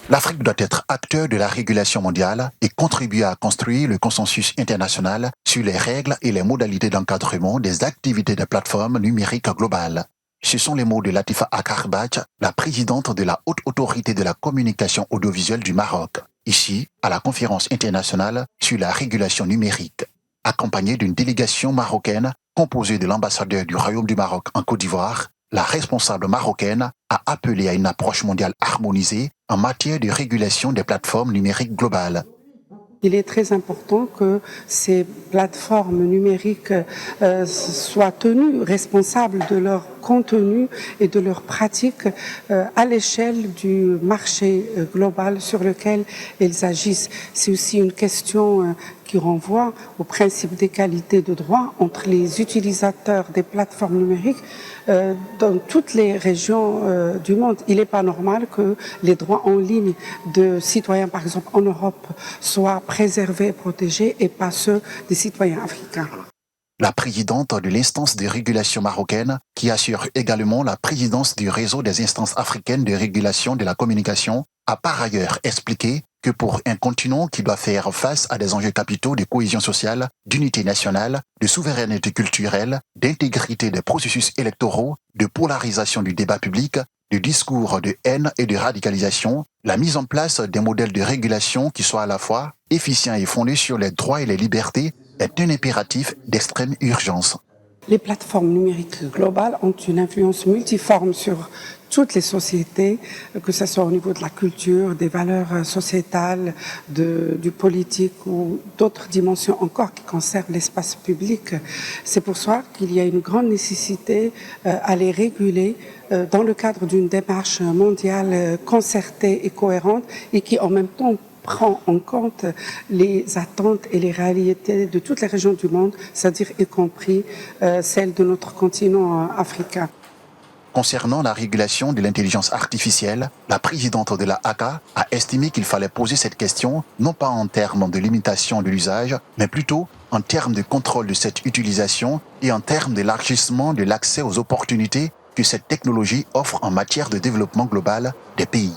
L'Afrique doit être acteur de la régulation mondiale et contribuer à construire le consensus international sur les règles et les modalités d'encadrement des activités des plateformes numériques globales. Ce sont les mots de Latifa Akarbach, la présidente de la Haute Autorité de la communication audiovisuelle du Maroc, ici à la conférence internationale sur la régulation numérique, accompagnée d'une délégation marocaine composée de l'ambassadeur du Royaume du Maroc en Côte d'Ivoire. La responsable marocaine a appelé à une approche mondiale harmonisée en matière de régulation des plateformes numériques globales. Il est très important que ces plateformes numériques soient tenues responsables de leur contenu et de leurs pratiques à l'échelle du marché global sur lequel elles agissent. C'est aussi une question qui renvoie au principe d'égalité de droit entre les utilisateurs des plateformes numériques dans toutes les régions du monde. Il n'est pas normal que les droits en ligne de citoyens, par exemple en Europe, soient préservés et protégés et pas ceux des citoyens africains. La présidente de l'instance de régulation marocaine, qui assure également la présidence du réseau des instances africaines de régulation de la communication, a par ailleurs expliqué que pour un continent qui doit faire face à des enjeux capitaux de cohésion sociale, d'unité nationale, de souveraineté culturelle, d'intégrité des processus électoraux, de polarisation du débat public, de discours de haine et de radicalisation, la mise en place des modèles de régulation qui soient à la fois efficients et fondés sur les droits et les libertés est un impératif d'extrême urgence. Les plateformes numériques globales ont une influence multiforme sur toutes les sociétés, que ce soit au niveau de la culture, des valeurs sociétales, du politique ou d'autres dimensions encore qui concernent l'espace public. C'est pour ça qu'il y a une grande nécessité à les réguler dans le cadre d'une démarche mondiale concertée et cohérente et qui en même temps prend en compte les attentes et les réalités de toutes les régions du monde, c'est-à-dire y compris celles de notre continent africain. Concernant la régulation de l'intelligence artificielle, la présidente de la ACA a estimé qu'il fallait poser cette question non pas en termes de limitation de l'usage, mais plutôt en termes de contrôle de cette utilisation et en termes d'élargissement de l'accès aux opportunités que cette technologie offre en matière de développement global des pays.